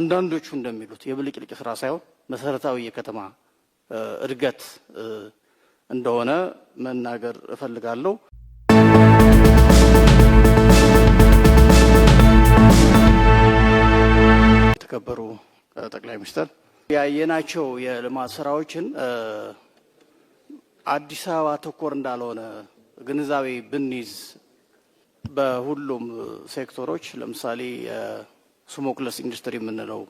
አንዳንዶቹ እንደሚሉት የብልጭልጭ ስራ ሳይሆን መሰረታዊ የከተማ እድገት እንደሆነ መናገር እፈልጋለሁ። የተከበሩ ጠቅላይ ሚኒስትር ያየናቸው የልማት ስራዎችን አዲስ አበባ ተኮር እንዳልሆነ ግንዛቤ ብንይዝ በሁሉም ሴክተሮች ለምሳሌ ስሞክለስ ኢንዱስትሪ የምንለው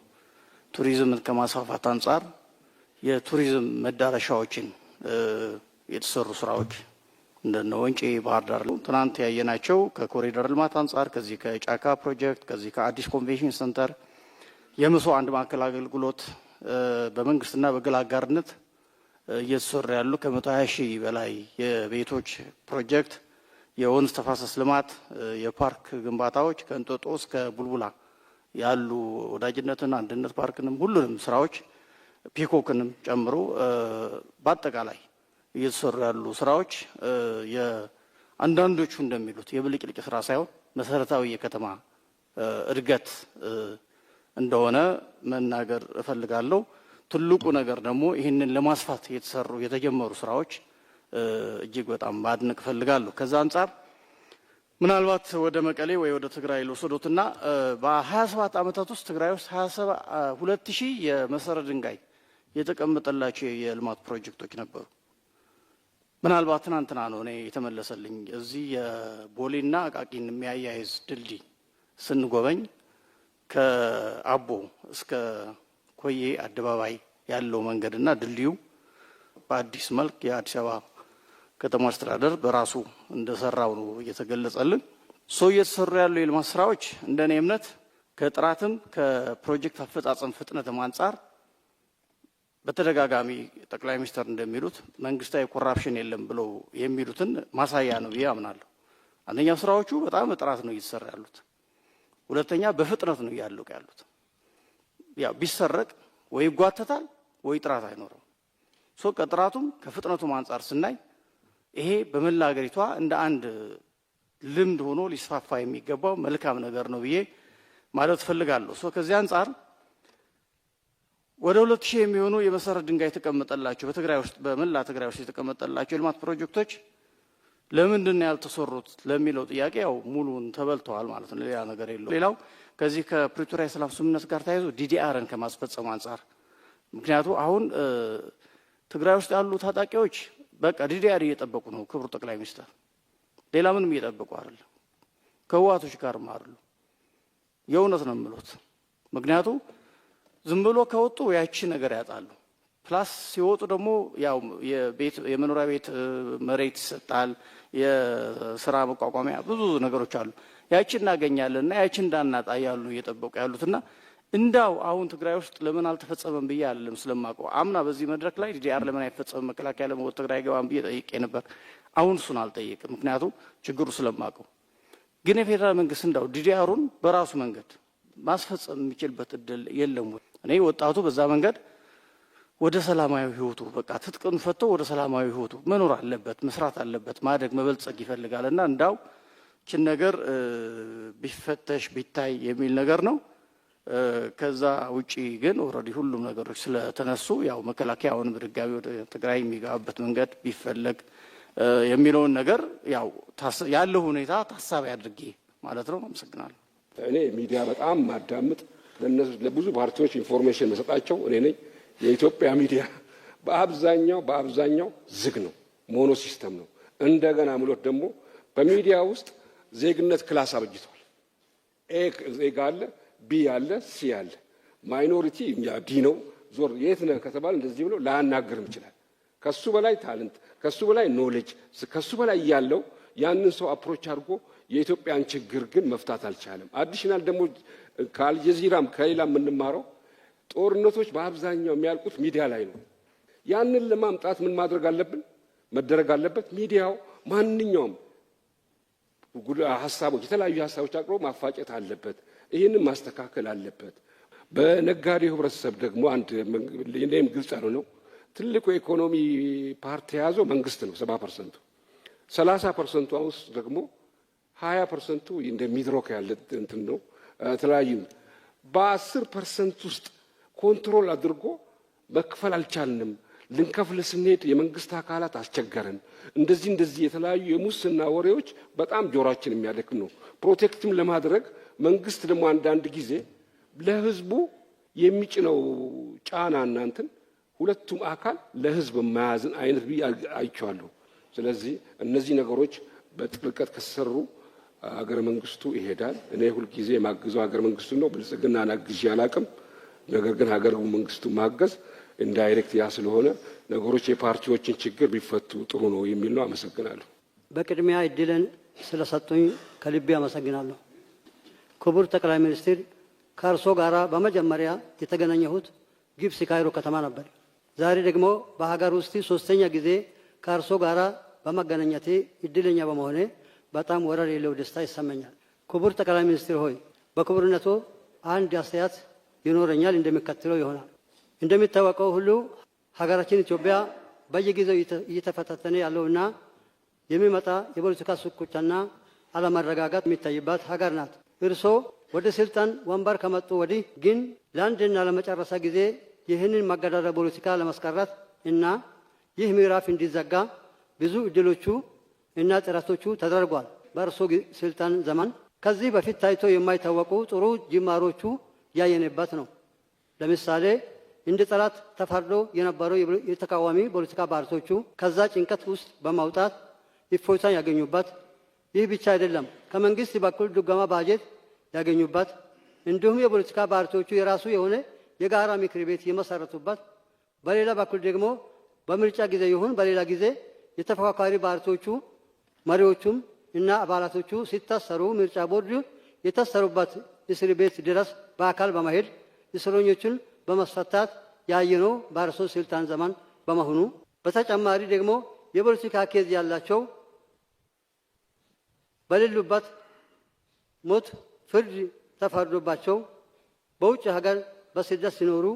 ቱሪዝምን ከማስፋፋት አንጻር የቱሪዝም መዳረሻዎችን የተሰሩ ስራዎች እንደነ ወንጪ፣ ባህር ዳር ትናንት ያየናቸው ከኮሪደር ልማት አንጻር ከዚህ ከጫካ ፕሮጀክት ከዚህ ከአዲስ ኮንቬንሽን ሴንተር የመስኖ አንድ ማዕከል አገልግሎት በመንግስትና በግል አጋርነት እየተሰሩ ያሉ ከ120 ሺህ በላይ የቤቶች ፕሮጀክት የወንዝ ተፋሰስ ልማት የፓርክ ግንባታዎች ከእንጦጦ እስከ ቡልቡላ ያሉ ወዳጅነትና አንድነት ፓርክንም ሁሉንም ስራዎች ፒኮክንም ጨምሮ በአጠቃላይ እየተሰሩ ያሉ ስራዎች የአንዳንዶቹ እንደሚሉት የብልጭልጭ ስራ ሳይሆን መሰረታዊ የከተማ እድገት እንደሆነ መናገር እፈልጋለሁ። ትልቁ ነገር ደግሞ ይህንን ለማስፋት የተጀመሩ ስራዎች እጅግ በጣም ማድነቅ እፈልጋለሁ። ከዛ አንጻር ምናልባት ወደ መቀሌ ወይ ወደ ትግራይ ልወስዶትና በ27 ዓመታት ውስጥ ትግራይ ውስጥ 22000 የመሰረት ድንጋይ የተቀመጠላቸው የልማት ፕሮጀክቶች ነበሩ። ምናልባት ትናንትና ነው እኔ የተመለሰልኝ እዚህ የቦሌና አቃቂን የሚያያይዝ ድልድይ ስንጎበኝ ከአቦ እስከ ኮዬ አደባባይ ያለው መንገድና ድልድዩ በአዲስ መልክ የአዲስ አበባ ከተማ አስተዳደር በራሱ እንደሰራው ነው እየተገለጸልን። እየተሰሩ ያሉ የልማት ስራዎች እንደኔ እምነት ከጥራትም ከፕሮጀክት አፈጻጸም ፍጥነትም አንጻር በተደጋጋሚ ጠቅላይ ሚኒስትር እንደሚሉት መንግስታዊ ኮራፕሽን የለም ብለው የሚሉትን ማሳያ ነው ብዬ አምናለሁ። አንደኛው ስራዎቹ በጣም በጥራት ነው እየተሰራ ያሉት፣ ሁለተኛ በፍጥነት ነው እያለቁ ያሉት። ያው ቢሰረቅ ወይ ይጓተታል ወይ ጥራት አይኖርም። ከጥራቱም ከፍጥነቱም አንጻር ስናይ ይሄ በመላ ሀገሪቷ እንደ አንድ ልምድ ሆኖ ሊስፋፋ የሚገባው መልካም ነገር ነው ብዬ ማለት ፈልጋለሁ። ከዚህ አንጻር ወደ 2000 የሚሆኑ የመሰረት ድንጋይ የተቀመጠላቸው በትግራይ ውስጥ በመላ ትግራይ ውስጥ የተቀመጠላቸው የልማት ፕሮጀክቶች ለምንድን ነው ያልተሰሩት ለሚለው ጥያቄ ያው ሙሉን ተበልተዋል ማለት ነው። ሌላ ነገር የለውም። ሌላው ከዚህ ከፕሪቶሪያ የሰላም ስምምነት ጋር ተያይዞ ዲዲአርን ከማስፈጸም አንጻር ምክንያቱም አሁን ትግራይ ውስጥ ያሉ ታጣቂዎች በቃ ዲዲአር እየጠበቁ ነው። ክቡር ጠቅላይ ሚኒስትር ሌላ ምንም እየጠበቁ አይደለም። ከህወሓቶች ጋርም አይደሉ። የእውነት ነው የምሉት። ምክንያቱም ዝም ብሎ ከወጡ ያቺ ነገር ያጣሉ። ፕላስ ሲወጡ ደግሞ ያው የመኖሪያ ቤት መሬት ይሰጣል፣ የስራ መቋቋሚያ ብዙ ነገሮች አሉ። ያቺ እናገኛለን እና ያቺ እንዳናጣ ያሉ እየጠበቁ ያሉትና እንዳው አሁን ትግራይ ውስጥ ለምን አልተፈጸመም ብዬ አይደለም ስለማውቀው አምና በዚህ መድረክ ላይ ዲዲአር ለምን አይፈጸምም መከላከያ ለምን ወደ ትግራይ ገባም ብዬ ጠይቄ ነበር። አሁን እሱን አልጠየቅም፣ ምክንያቱም ችግሩ ስለማውቀው። ግን የፌዴራል መንግስት እንዳው ዲዲአሩን በራሱ መንገድ ማስፈጸም የሚችልበት እድል የለም ወይ? እኔ ወጣቱ በዛ መንገድ ወደ ሰላማዊ ህይወቱ በቃ ትጥቅን ፈቶ ወደ ሰላማዊ ህይወቱ መኖር አለበት፣ መስራት አለበት፣ ማደግ መበልጸግ ይፈልጋልና እንዳው እቺን ነገር ቢፈተሽ ቢታይ የሚል ነገር ነው። ከዛ ውጪ ግን ኦልሬዲ ሁሉም ነገሮች ስለተነሱ ያው መከላከያውን በድጋሚ ወደ ትግራይ የሚገባበት መንገድ ቢፈለግ የሚለውን ነገር ያው ያለው ሁኔታ ታሳቢ አድርጌ ማለት ነው። አመሰግናለሁ። እኔ ሚዲያ በጣም ማዳምጥ ለብዙ ፓርቲዎች ኢንፎርሜሽን መሰጣቸው እኔ ነኝ። የኢትዮጵያ ሚዲያ በአብዛኛው ዝግ ነው፣ ሞኖ ሲስተም ነው። እንደገና ምሎት ደግሞ በሚዲያ ውስጥ ዜግነት ክላስ አበጅቷል። ኤ ዜጋ አለ፣ ቢ አለ፣ ሲ አለ። ማይኖሪቲ ዲ ነው። ዞር የት ነህ ከተባለ እንደዚህ ብሎ ላያናግርም ይችላል። ከሱ በላይ ታለንት፣ ከሱ በላይ ኖሌጅ፣ ከሱ በላይ ያለው ያንን ሰው አፕሮች አድርጎ የኢትዮጵያን ችግር ግን መፍታት አልቻለም። አዲሽናል ደግሞ ከአልጀዚራም ከሌላ የምንማረው ጦርነቶች በአብዛኛው የሚያልቁት ሚዲያ ላይ ነው። ያንን ለማምጣት ምን ማድረግ አለብን? መደረግ አለበት። ሚዲያው ማንኛውም ሀሳቦች የተለያዩ ሀሳቦች አቅርቦ ማፋጨት አለበት። ይህንን ማስተካከል አለበት። በነጋዴው ህብረተሰብ ደግሞ አንድ እንደም ግልጽ ነው። ትልቁ ኢኮኖሚ ፓርት የያዘው መንግስት ነው 70%። 30% ውስጥ ደግሞ 20% እንደ ሚድሮክ ያለ እንትን ነው። ተለያዩ በ10% ውስጥ ኮንትሮል አድርጎ መክፈል አልቻልንም። ልንከፍል ስንሄድ የመንግስት አካላት አስቸገረን። እንደዚህ የተለያዩ የሙስና ወሬዎች በጣም ጆሮአችን የሚያደክም ነው። ፕሮቴክትም ለማድረግ መንግስት ደግሞ አንዳንድ ጊዜ ለህዝቡ የሚጭነው ጫና እናንተን ሁለቱም አካል ለህዝብ የማያዝን አይነት አይቻለሁ። ስለዚህ እነዚህ ነገሮች በጥልቀት ከሰሩ ሀገረ መንግስቱ ይሄዳል። እኔ ሁልጊዜ የማግዘው ሀገረ መንግስቱ ነው። ብልጽግናን አግዤ አላቅም። ነገር ግን ሀገረ መንግስቱ ማገዝ ኢንዳይሬክት ያ ስለሆነ ነገሮች የፓርቲዎችን ችግር ቢፈቱ ጥሩ ነው የሚል ነው። አመሰግናለሁ። በቅድሚያ እድልን ስለሰጡኝ ከልቤ አመሰግናለሁ። ክቡር ጠቅላይ ሚኒስትር፣ ከእርሶ ጋራ በመጀመሪያ የተገናኘሁት ግብጽ ካይሮ ከተማ ነበር። ዛሬ ደግሞ በሀገር ውስጥ ሶስተኛ ጊዜ ከእርሶ ጋራ በመገናኘቴ እድለኛ በመሆኔ በጣም ወረር የሌለው ደስታ ይሰማኛል። ክቡር ጠቅላይ ሚኒስትር ሆይ፣ በክቡርነቶ አንድ አስተያየት ይኖረኛል፣ እንደሚከተለው ይሆናል። እንደሚታወቀው ሁሉ ሀገራችን ኢትዮጵያ በየጊዜው እየተፈታተነ ያለውና የሚመጣ የፖለቲካ ሽኩቻና አለመረጋጋት የሚታይባት ሀገር ናት። እርሶ ወደ ስልጣን ወንበር ከመጡ ወዲህ ግን ለአንድና ለመጨረሻ ጊዜ ይህንን ማገዳደር ፖለቲካ ለማስቀረት እና ይህ ምዕራፍ እንዲዘጋ ብዙ እድሎቹ እና ጥረቶቹ ተደርጓል። በእርሶ ስልጣን ዘመን ከዚህ በፊት ታይቶ የማይታወቁ ጥሩ ጅማሮቹ ያየንበት ነው። ለምሳሌ እንደ ጠላት ተፈርዶ የነበረው የተቃዋሚ ፖለቲካ ፓርቲዎቹ ከዛ ጭንቀት ውስጥ በማውጣት እፎይታን ያገኙበት፣ ይህ ብቻ አይደለም፣ ከመንግስት በኩል ድጎማ ባጀት ያገኙበት፣ እንዲሁም የፖለቲካ ፓርቲዎቹ የራሱ የሆነ የጋራ ምክር ቤት የመሰረቱበት፣ በሌላ በኩል ደግሞ በምርጫ ጊዜ ይሁን በሌላ ጊዜ የተፎካካሪ ፓርቲዎቹ መሪዎቹም እና አባላቶቹ ሲታሰሩ ምርጫ ቦርድ የታሰሩበት እስር ቤት ድረስ በአካል በመሄድ እስረኞቹን በማስፈታት ያየነው በእርሶ ስልጣን ዘመን በመሆኑ፣ በተጨማሪ ደግሞ የፖለቲካ ኬዝ ያላቸው በሌሉበት ሞት ፍርድ ተፈርዶባቸው በውጭ ሀገር በስደት ሲኖሩ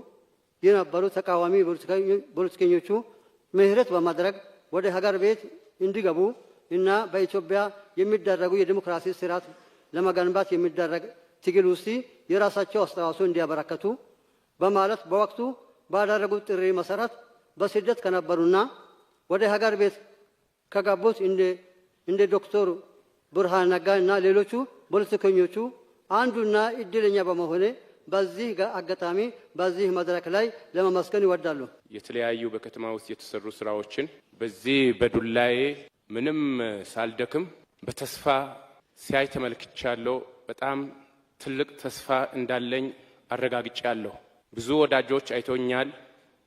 የነበሩ ተቃዋሚ ፖለቲከኞቹ ምህረት በማድረግ ወደ ሀገር ቤት እንዲገቡ እና በኢትዮጵያ የሚደረጉ የዲሞክራሲ ስርዓት ለመገንባት የሚደረግ ትግል ውስጥ የራሳቸው አስተዋጽኦ እንዲያበረከቱ በማለት በወቅቱ ባደረጉት ጥሪ መሰረት በስደት ከነበሩና ወደ ሀገር ቤት ከገቡት እንደ ዶክተር ብርሃኑ ነጋ እና ሌሎቹ ፖለቲከኞቹ አንዱና እድለኛ በመሆኔ በዚህ አጋጣሚ በዚህ መድረክ ላይ ለመመስገን ይወዳሉ። የተለያዩ በከተማ ውስጥ የተሰሩ ስራዎችን በዚህ በዱላዬ ምንም ሳልደክም በተስፋ ሲያይ ተመልክቻለሁ። በጣም ትልቅ ተስፋ እንዳለኝ አረጋግጫለሁ። ብዙ ወዳጆች አይቶኛል።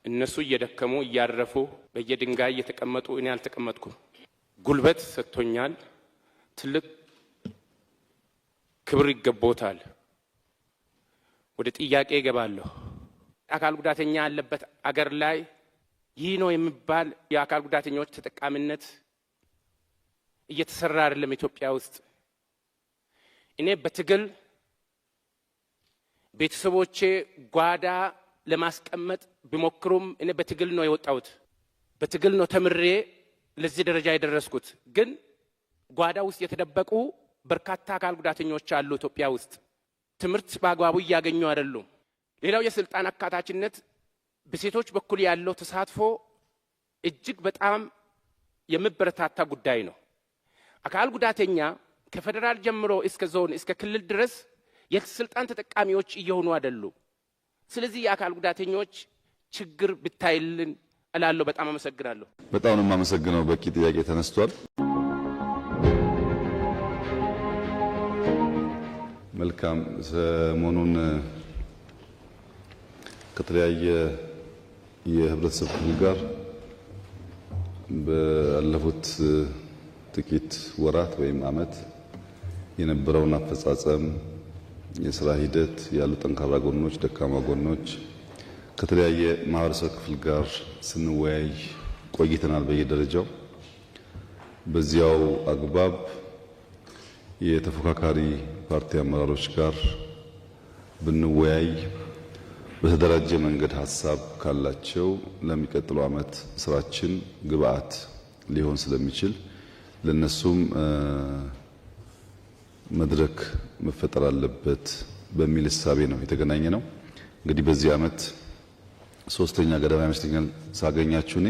እነሱ እየደከሙ እያረፉ በየድንጋይ እየተቀመጡ እኔ አልተቀመጥኩም። ጉልበት ሰጥቶኛል። ትልቅ ክብር ይገባዎታል። ወደ ጥያቄ እገባለሁ። አካል ጉዳተኛ ያለበት አገር ላይ ይህ ነው የሚባል የአካል ጉዳተኞች ተጠቃሚነት እየተሰራ አይደለም ኢትዮጵያ ውስጥ። እኔ በትግል ቤተሰቦቼ ጓዳ ለማስቀመጥ ቢሞክሩም እኔ በትግል ነው የወጣሁት። በትግል ነው ተምሬ ለዚህ ደረጃ የደረስኩት። ግን ጓዳ ውስጥ የተደበቁ በርካታ አካል ጉዳተኞች አሉ ኢትዮጵያ ውስጥ። ትምህርት በአግባቡ እያገኙ አይደሉም። ሌላው የስልጣን አካታችነት በሴቶች በኩል ያለው ተሳትፎ እጅግ በጣም የሚበረታታ ጉዳይ ነው። አካል ጉዳተኛ ከፌደራል ጀምሮ እስከ ዞን እስከ ክልል ድረስ የስልጣን ተጠቃሚዎች እየሆኑ አይደሉም። ስለዚህ የአካል ጉዳተኞች ችግር ብታይልን እላለሁ። በጣም አመሰግናለሁ። በጣም ነው የማመሰግነው። በቂ ጥያቄ ተነስቷል። መልካም። ሰሞኑን ከተለያየ የህብረተሰብ ክፍል ጋር ባለፉት ጥቂት ወራት ወይም ዓመት የነበረውን አፈጻጸም፣ የስራ ሂደት፣ ያሉ ጠንካራ ጎኖች፣ ደካማ ጎኖች ከተለያየ ማህበረሰብ ክፍል ጋር ስንወያይ ቆይተናል በየደረጃው። በዚያው አግባብ የተፎካካሪ ፓርቲ አመራሮች ጋር ብንወያይ በተደራጀ መንገድ ሀሳብ ካላቸው ለሚቀጥለው ዓመት ስራችን ግብአት ሊሆን ስለሚችል ለነሱም መድረክ መፈጠር አለበት በሚል እሳቤ ነው የተገናኘ ነው። እንግዲህ በዚህ ዓመት ሶስተኛ ገደማ ይመስለኛል ሳገኛችሁ እኔ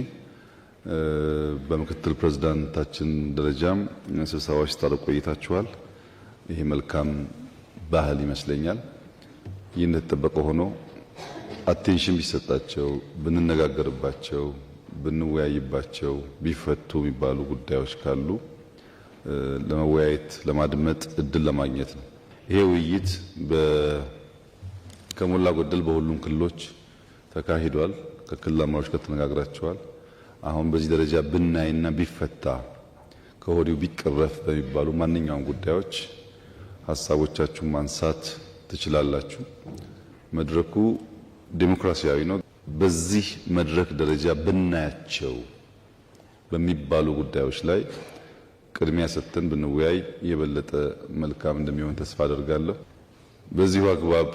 በምክትል ፕሬዝዳንታችን ደረጃም ስብሰባዎች ስታደርጉ ቆይታችኋል። ይሄ መልካም ባህል ይመስለኛል። ይህ እንደተጠበቀ ሆኖ አቴንሽን ቢሰጣቸው ብንነጋገርባቸው ብንወያይባቸው ቢፈቱ የሚባሉ ጉዳዮች ካሉ ለመወያየት ለማድመጥ እድል ለማግኘት ነው። ይሄ ውይይት ከሞላ ጎደል በሁሉም ክልሎች ተካሂዷል። ከክልል አመራሮች ጋር ተነጋግራቸዋል። አሁን በዚህ ደረጃ ብናይና ቢፈታ ከወዲሁ ቢቀረፍ በሚባሉ ማንኛውም ጉዳዮች ሀሳቦቻችሁን ማንሳት ትችላላችሁ። መድረኩ ዴሞክራሲያዊ ነው። በዚህ መድረክ ደረጃ ብናያቸው በሚባሉ ጉዳዮች ላይ ቅድሚያ ሰጥተን ብንወያይ የበለጠ መልካም እንደሚሆን ተስፋ አደርጋለሁ። በዚሁ አግባብ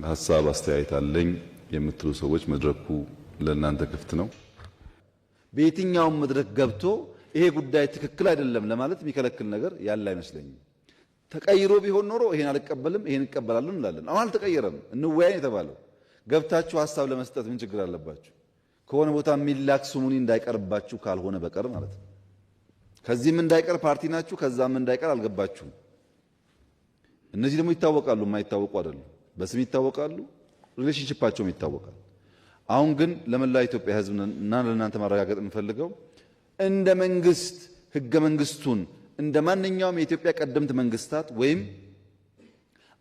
ሀሳብ አስተያየት አለኝ የምትሉ ሰዎች መድረኩ ለእናንተ ክፍት ነው። በየትኛውም መድረክ ገብቶ ይሄ ጉዳይ ትክክል አይደለም ለማለት የሚከለክል ነገር ያለ አይመስለኝም። ተቀይሮ ቢሆን ኖሮ ይሄን አልቀበልም ይሄን እቀበላለሁ እንላለን። አሁን አልተቀየረም። እንወያይ የተባለው ገብታችሁ ሀሳብ ለመስጠት ምን ችግር አለባችሁ? ከሆነ ቦታ የሚላክ ስሙኒ እንዳይቀርባችሁ ካልሆነ በቀር ማለት ነው። ከዚህም እንዳይቀር ፓርቲ ናችሁ፣ ከዛም እንዳይቀር አልገባችሁም። እነዚህ ደግሞ ይታወቃሉ፣ የማይታወቁ አይደሉም። በስም ይታወቃሉ፣ ሪሌሽንሺፓቸውም ይታወቃል። አሁን ግን ለመላው ኢትዮጵያ ሕዝብ እና ለእናንተ ማረጋገጥ የምፈልገው እንደ መንግስት ህገ መንግስቱን እንደ ማንኛውም የኢትዮጵያ ቀደምት መንግስታት ወይም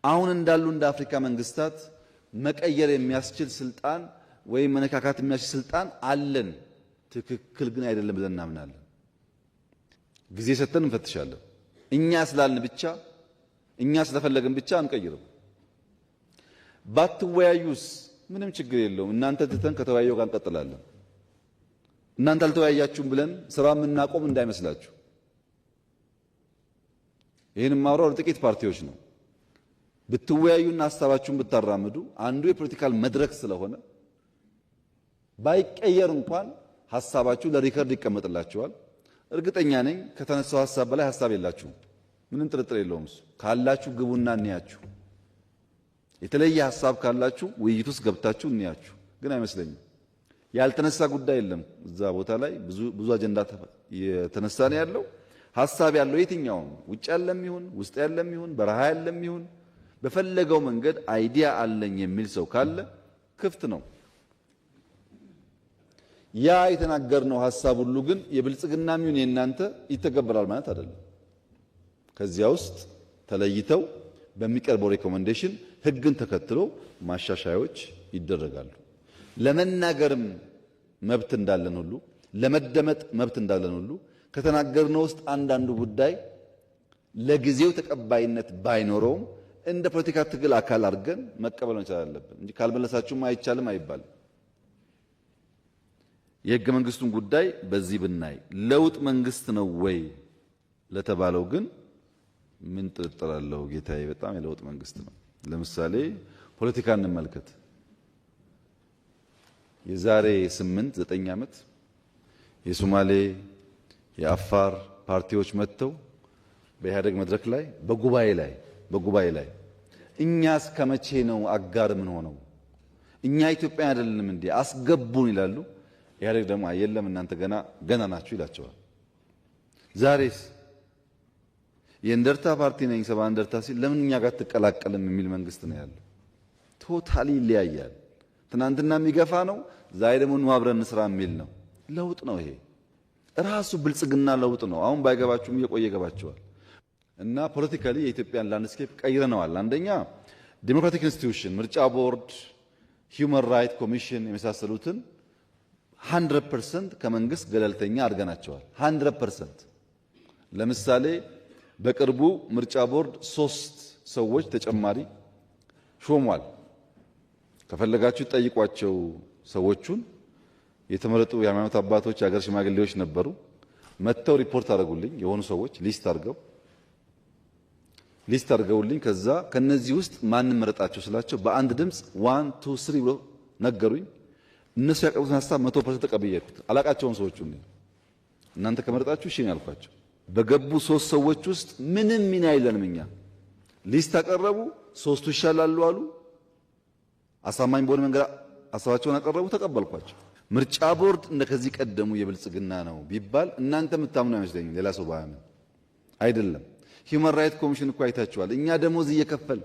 አሁን እንዳሉ እንደ አፍሪካ መንግስታት መቀየር የሚያስችል ስልጣን ወይም መነካካት የሚያስችል ስልጣን አለን። ትክክል ግን አይደለም ብለን እናምናለን። ጊዜ ሰጥተን እንፈትሻለን። እኛ ስላልን ብቻ እኛ ስለፈለግን ብቻ አንቀይርም። ባትወያዩስ ምንም ችግር የለውም። እናንተ ትተን ከተወያየው ጋር እንቀጥላለን። እናንተ አልተወያያችሁም ብለን ስራ የምናቆም እንዳይመስላችሁ። ይህን ማውራው ለጥቂት ፓርቲዎች ነው። ብትወያዩና ሀሳባችሁን ብታራምዱ አንዱ የፖለቲካል መድረክ ስለሆነ ባይቀየር እንኳን ሀሳባችሁ ለሪከርድ ይቀመጥላችኋል። እርግጠኛ ነኝ ከተነሳው ሀሳብ በላይ ሀሳብ የላችሁም። ምንም ጥርጥር የለውም። እሱ ካላችሁ ግቡና እንያችሁ። የተለየ ሀሳብ ካላችሁ ውይይት ውስጥ ገብታችሁ እንያችሁ። ግን አይመስለኝም። ያልተነሳ ጉዳይ የለም። እዛ ቦታ ላይ ብዙ አጀንዳ የተነሳ ነው ያለው። ሀሳብ ያለው የትኛውም ውጭ ያለም ይሁን ውስጥ ያለም ይሁን በረሃ ያለም ይሁን በፈለገው መንገድ አይዲያ አለኝ የሚል ሰው ካለ ክፍት ነው። ያ የተናገርነው ሀሳብ ሁሉ ግን የብልጽግናም ይሁን የእናንተ ይተገበራል ማለት አይደለም። ከዚያ ውስጥ ተለይተው በሚቀርበው ሬኮሜንዴሽን ህግን ተከትሎ ማሻሻያዎች ይደረጋሉ። ለመናገርም መብት እንዳለን ሁሉ ለመደመጥ መብት እንዳለን ሁሉ ከተናገርነው ውስጥ አንዳንዱ ጉዳይ ለጊዜው ተቀባይነት ባይኖረውም እንደ ፖለቲካ ትግል አካል አድርገን መቀበል መቻል አለብን እንጂ ካልመለሳችሁም አይቻልም አይባልም። የህገ መንግስቱን ጉዳይ በዚህ ብናይ ለውጥ መንግስት ነው ወይ ለተባለው ግን ምን ጥርጥር አለው ጌታዬ? በጣም የለውጥ መንግስት ነው። ለምሳሌ ፖለቲካ እንመልከት። የዛሬ 8-9 ዓመት የሶማሌ የአፋር ፓርቲዎች መጥተው በኢህአደግ መድረክ ላይ በጉባኤ ላይ እኛ እስከ መቼ ነው አጋር ምን ሆነው እኛ ኢትዮጵያ አይደለንም እንዴ አስገቡን ይላሉ። ኢህአደግ ደግሞ የለም እናንተ ገና ናችሁ ይላቸዋል። ዛሬስ የእንደርታ ፓርቲ ነኝ ሰባ እንደርታ ሲል ለምን እኛ ጋር ተቀላቀልም የሚል መንግስት ነው ያለው። ቶታሊ ይለያያል። ትናንትና የሚገፋ ነው፣ ዛሬ ደግሞ ነው አብረን እንስራ የሚል ነው። ለውጥ ነው ይሄ ራሱ ብልጽግና ለውጥ ነው። አሁን ባይገባችሁም እየቆየ ገባቸዋል። እና ፖለቲካሊ የኢትዮጵያን ላንድስኬፕ ቀይረነዋል። አንደኛ ዴሞክራቲክ ኢንስቲትዩሽን ምርጫ ቦርድ፣ ሂውማን ራይት ኮሚሽን የመሳሰሉትን 100% ከመንግስት ገለልተኛ አድርገናቸዋል። 100%። ለምሳሌ በቅርቡ ምርጫ ቦርድ 3 ሰዎች ተጨማሪ ሾሟል። ከፈለጋችሁ ጠይቋቸው። ሰዎቹን የተመረጡ የሃይማኖት አባቶች፣ የሀገር ሽማግሌዎች ነበሩ። መጥተው ሪፖርት አድርጉልኝ። የሆኑ ሰዎች ሊስት አድርገውልኝ ከዛ ከነዚህ ውስጥ ማንም መረጣቸው ስላቸው በአንድ ድምፅ 1 2 3 ብሎ ነገሩኝ። እነሱ ያቀርቡትን ሀሳብ 100% ተቀብያለሁ። አላቃቸውም ሰዎቹ። እናንተ ከመረጣችሁ እሺ ነው ያልኳቸው። በገቡ 3 ሰዎች ውስጥ ምንም ሚና የለንም እኛ። ሊስት አቀረቡ፣ ሶስቱ ይሻላሉ አሉ። አሳማኝ በሆነ መንገድ ሀሳባቸውን አቀረቡ፣ ተቀበልኳቸው። ምርጫ ቦርድ እንደ ከዚህ ቀደሙ የብልጽግና ነው ቢባል እናንተ የምታምኑ አይመስለኝም። ሌላ ሰው ባያምን አይደለም። ሂውማን ራይት ኮሚሽን እኮ አይታችኋል። እኛ ደሞዝ እየከፈል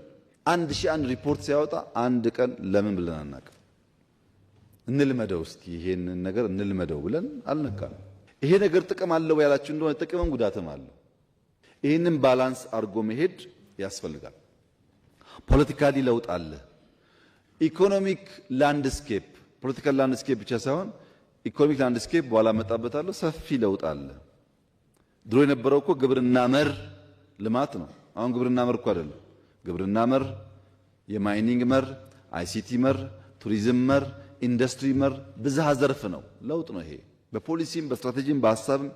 1001 ሪፖርት ሲያወጣ አንድ ቀን ለምን ብለን አናውቅም። እንልመደው እስኪ ይሄንን ነገር እንልመደው ብለን አልነካም። ይሄ ነገር ጥቅም አለው ያላችሁ እንደሆነ ጥቅምም ጉዳትም አለው። ይህንን ባላንስ አድርጎ መሄድ ያስፈልጋል። ፖለቲካሊ ለውጥ አለ። ኢኮኖሚክ ላንድስኬፕ ፖለቲካል ላንድስኬፕ ብቻ ሳይሆን ኢኮኖሚክ ላንድስኬፕ በኋላ መጣበታለሁ። ሰፊ ለውጥ አለ። ድሮ የነበረው እኮ ግብርና መር ልማት ነው። አሁን ግብርና መር እኮ አይደለም። ግብርና መር፣ የማይኒንግ መር፣ አይሲቲ መር፣ ቱሪዝም መር፣ ኢንዱስትሪ መር ብዝሃ ዘርፍ ነው። ለውጥ ነው ይሄ። በፖሊሲም በስትራቴጂም በሀሳብም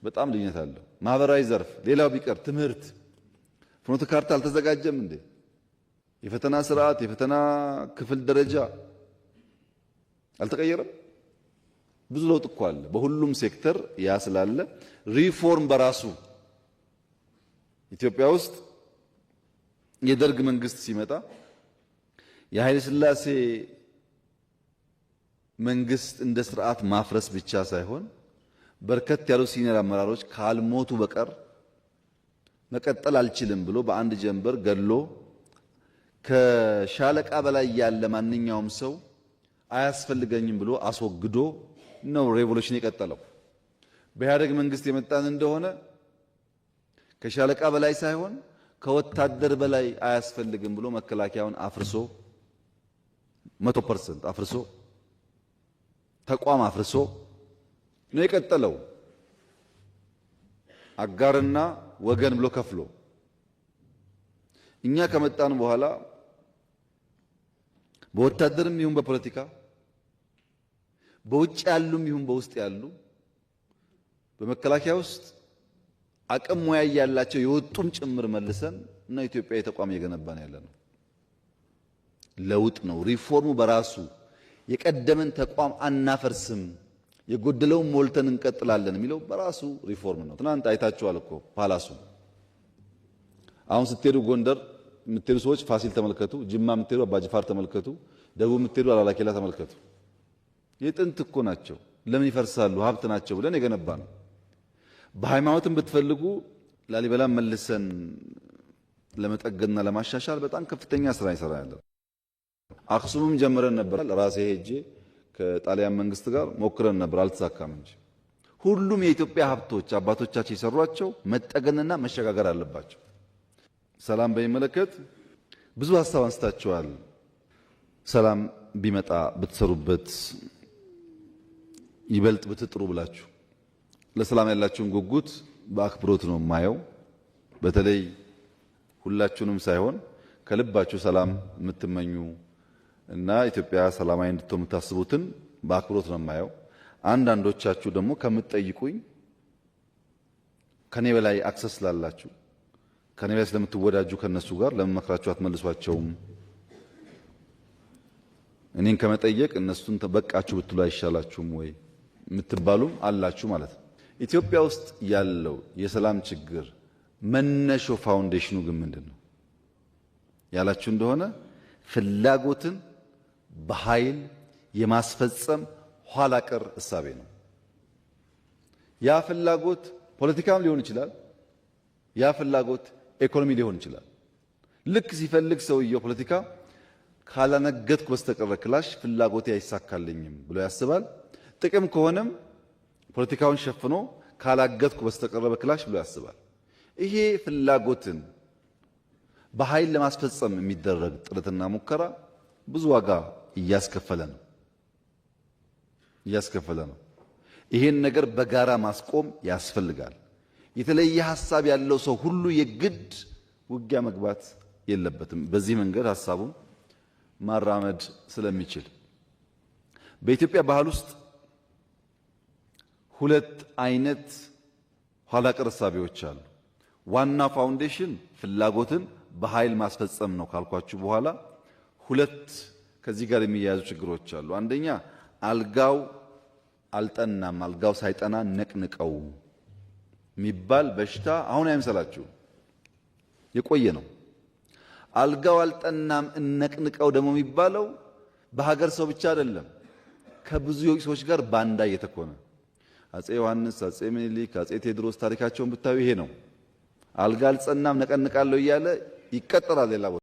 በጣም ልዩነት አለው። ማህበራዊ ዘርፍ፣ ሌላው ቢቀር ትምህርት፣ ፍኖተ ካርታ አልተዘጋጀም እንዴ? የፈተና ስርዓት፣ የፈተና ክፍል ደረጃ አልተቀየረም? ብዙ ለውጥ እኮ አለ በሁሉም ሴክተር። ያ ስላለ ሪፎርም በራሱ ኢትዮጵያ ውስጥ የደርግ መንግስት ሲመጣ የኃይለ ሥላሴ መንግስት እንደ ስርዓት ማፍረስ ብቻ ሳይሆን በርከት ያሉ ሲኒየር አመራሮች ካልሞቱ በቀር መቀጠል አልችልም ብሎ በአንድ ጀንበር ገሎ ከሻለቃ በላይ ያለ ማንኛውም ሰው አያስፈልገኝም ብሎ አስወግዶ ነው ሬቮሉሽን የቀጠለው። በኢህአደግ መንግስት የመጣን እንደሆነ ከሻለቃ በላይ ሳይሆን ከወታደር በላይ አያስፈልግም ብሎ መከላከያውን አፍርሶ 100% አፍርሶ ተቋም አፍርሶ ነው የቀጠለው። አጋርና ወገን ብሎ ከፍሎ እኛ ከመጣን በኋላ በወታደርም ይሁን በፖለቲካ በውጭ ያሉም ይሁን በውስጥ ያሉ በመከላከያ ውስጥ አቅም ሙያ ያላቸው የወጡም ጭምር መልሰን እና ኢትዮጵያ የተቋም እየገነባን ያለ ነው። ለውጥ ነው። ሪፎርሙ በራሱ የቀደመን ተቋም አናፈርስም፣ የጎደለውን ሞልተን እንቀጥላለን የሚለው በራሱ ሪፎርም ነው። ትናንት አይታችኋል እኮ ፓላሱ። አሁን ስትሄዱ ጎንደር የምትሄዱ ሰዎች ፋሲል ተመልከቱ፣ ጅማ የምትሄዱ አባጅፋር ተመልከቱ፣ ደቡብ የምትሄዱ አላላኬላ ተመልከቱ። የጥንት እኮ ናቸው። ለምን ይፈርሳሉ? ሀብት ናቸው ብለን የገነባ ነው። በሃይማኖትም ብትፈልጉ ላሊበላን መልሰን ለመጠገንና ለማሻሻል በጣም ከፍተኛ ስራ ይሰራ ያለ። አክሱምም ጀምረን ነበር። ራሴ ሄጄ ከጣሊያን መንግስት ጋር ሞክረን ነበር፣ አልተሳካም እንጂ ሁሉም የኢትዮጵያ ሀብቶች አባቶቻቸው የሰሯቸው መጠገንና መሸጋገር አለባቸው። ሰላም በሚመለከት ብዙ ሀሳብ አንስታችኋል። ሰላም ቢመጣ ብትሰሩበት ይበልጥ ብትጥሩ ብላችሁ ለሰላም ያላችሁን ጉጉት በአክብሮት ነው የማየው። በተለይ ሁላችሁንም ሳይሆን ከልባችሁ ሰላም የምትመኙ እና ኢትዮጵያ ሰላማዊ እንድትሆን የምታስቡትን በአክብሮት ነው የማየው። አንዳንዶቻችሁ ደግሞ ከምትጠይቁኝ ከኔ በላይ አክሰስ ስላላችሁ ከኔ በላይ ስለምትወዳጁ ከነሱ ጋር ለምን መክራችሁ አትመልሷቸውም? እኔን ከመጠየቅ እነሱን በቃችሁ ብትሉ አይሻላችሁም ወይ የምትባሉም አላችሁ ማለት ነው። ኢትዮጵያ ውስጥ ያለው የሰላም ችግር መነሾ ፋውንዴሽኑ ግን ምንድነው ያላችሁ እንደሆነ ፍላጎትን በኃይል የማስፈጸም ኋላ ቀር እሳቤ ነው። ያ ፍላጎት ፖለቲካም ሊሆን ይችላል። ያ ፍላጎት ኢኮኖሚ ሊሆን ይችላል። ልክ ሲፈልግ ሰውየው ፖለቲካ ካላነገትኩ በስተቀር ክላሽ ፍላጎቴ አይሳካልኝም ብሎ ያስባል። ጥቅም ከሆነም ፖለቲካውን ሸፍኖ ካላገትኩ በስተቀር በክላሽ ብሎ ያስባል። ይሄ ፍላጎትን በኃይል ለማስፈጸም የሚደረግ ጥረትና ሙከራ ብዙ ዋጋ እያስከፈለ ነው። ይሄን ነገር በጋራ ማስቆም ያስፈልጋል። የተለየ ሐሳብ ያለው ሰው ሁሉ የግድ ውጊያ መግባት የለበትም። በዚህ መንገድ ሐሳቡን ማራመድ ስለሚችል በኢትዮጵያ ባህል ውስጥ ሁለት አይነት ኋላ ቀር እሳቤዎች አሉ። ዋና ፋውንዴሽን ፍላጎትን በኃይል ማስፈጸም ነው ካልኳችሁ በኋላ ሁለት ከዚህ ጋር የሚያያዙ ችግሮች አሉ። አንደኛ አልጋው አልጠናም፣ አልጋው ሳይጠና ነቅንቀው የሚባል በሽታ አሁን አይምሰላችሁ፣ የቆየ ነው። አልጋው አልጠናም እነቅንቀው ደግሞ የሚባለው በሀገር ሰው ብቻ አይደለም፣ ከብዙ የውጭ ሰዎች ጋር ባንዳ እየተኮነ አጼ ዮሐንስ፣ አጼ ምኒልክ፣ አጼ ቴዎድሮስ ታሪካቸውን ብታዩ ይሄ ነው። አልጋ አልጸናም ነቀንቃለሁ እያለ ይቀጠራል ሌላ ቦታ።